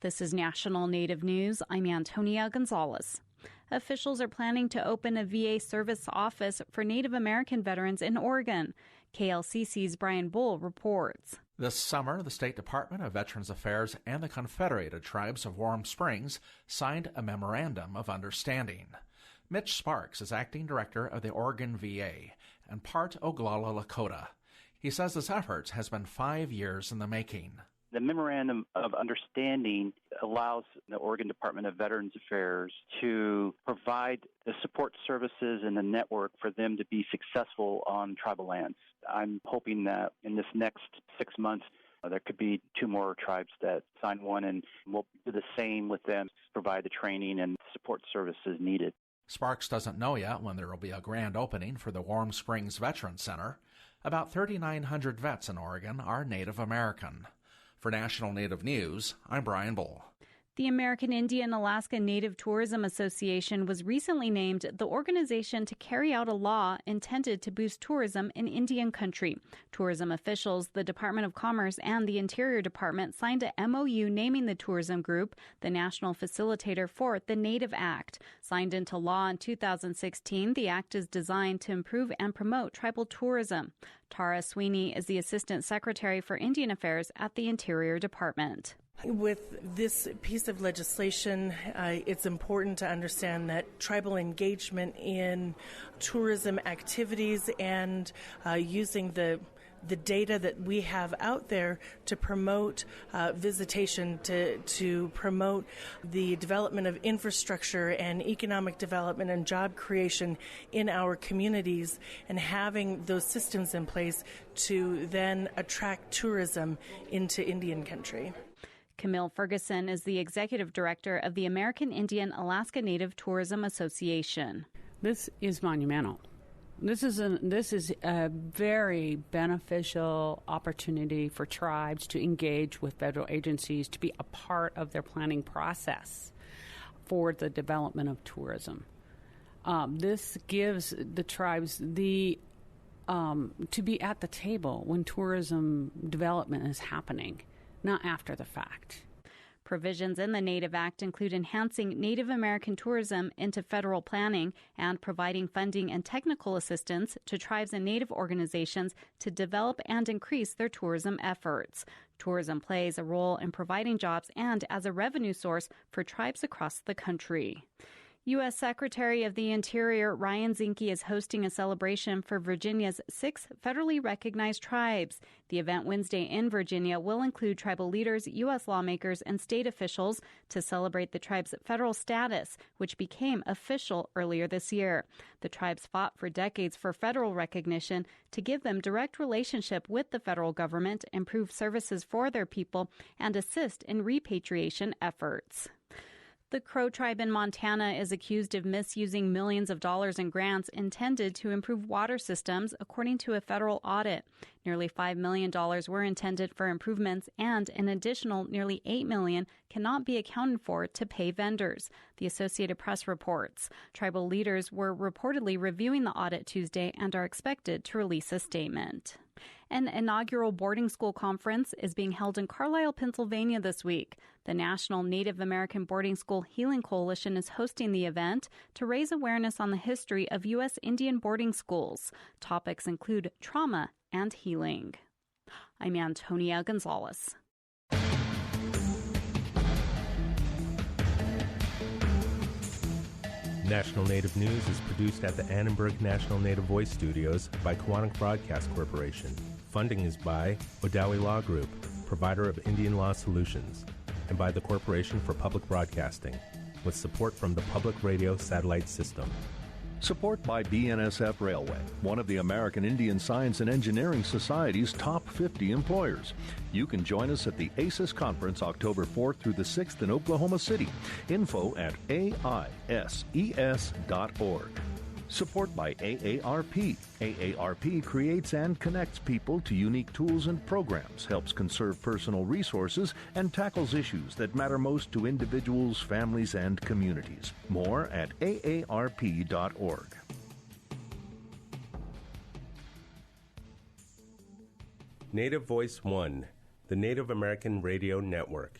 This is National Native News. I'm Antonia Gonzalez. Officials are planning to open a VA service office for Native American veterans in Oregon. KLCC's Brian Bull reports. This summer, the State Department of Veterans Affairs and the Confederated Tribes of Warm Springs signed a memorandum of understanding. Mitch Sparks is acting director of the Oregon VA and part Oglala Lakota. He says this effort has been 5 years in the making. The Memorandum of Understanding allows the Oregon Department of Veterans Affairs to provide the support services and the network for them to be successful on tribal lands. I'm hoping that in this next 6 months, there could be 2 more tribes that sign one, and we'll do the same with them, provide the training and support services needed. Sparks doesn't know yet when there will be a grand opening for the Warm Springs Veterans Center. About 3,900 vets in Oregon are Native American. For National Native News, I'm Brian Bull. The American Indian Alaska Native Tourism Association was recently named the organization to carry out a law intended to boost tourism in Indian country. Tourism officials, the Department of Commerce, and the Interior Department signed a MOU naming the tourism group the national facilitator for the Native Act. Signed into law in 2016, the act is designed to improve and promote tribal tourism. Tara Sweeney is the Assistant Secretary for Indian Affairs at the Interior Department. With this piece of legislation, it's important to understand that tribal engagement in tourism activities and using the data that we have out there to promote visitation, to promote the development of infrastructure and economic development and job creation in our communities, and having those systems in place to then attract tourism into Indian country. Camille Ferguson is the executive director of the American Indian Alaska Native Tourism Association. This is monumental. This is a very beneficial opportunity for tribes to engage with federal agencies, to be a part of their planning process for the development of tourism. This gives the tribes to be at the table when tourism development is happening, not after the fact. Provisions in the Native Act include enhancing Native American tourism into federal planning and providing funding and technical assistance to tribes and Native organizations to develop and increase their tourism efforts. Tourism plays a role in providing jobs and as a revenue source for tribes across the country. U.S. Secretary of the Interior Ryan Zinke is hosting a celebration for Virginia's 6 federally recognized tribes. The event Wednesday in Virginia will include tribal leaders, U.S. lawmakers, and state officials to celebrate the tribe's federal status, which became official earlier this year. The tribes fought for decades for federal recognition to give them direct relationship with the federal government, improve services for their people, and assist in repatriation efforts. The Crow tribe in Montana is accused of misusing millions of dollars in grants intended to improve water systems, according to a federal audit. Nearly $5 million were intended for improvements, and an additional nearly $8 million cannot be accounted for to pay vendors. The Associated Press reports. Tribal leaders were reportedly reviewing the audit Tuesday and are expected to release a statement. An inaugural boarding school conference is being held in Carlisle, Pennsylvania this week. The National Native American Boarding School Healing Coalition is hosting the event to raise awareness on the history of U.S. Indian boarding schools. Topics include trauma and healing. I'm Antonia Gonzalez. National Native News is produced at the Annenberg National Native Voice Studios by Quantic Broadcast Corporation. Funding is by Odawi Law Group, provider of Indian law solutions, and by the Corporation for Public Broadcasting, with support from the Public Radio Satellite System. Support by BNSF Railway, one of the American Indian Science and Engineering Society's top 50 employers. You can join us at the ACES Conference October 4th through the 6th in Oklahoma City. Info at aises.org. Support by AARP. AARP creates and connects people to unique tools and programs, helps conserve personal resources, and tackles issues that matter most to individuals, families, and communities. More at aarp.org. Native Voice One, the Native American Radio Network.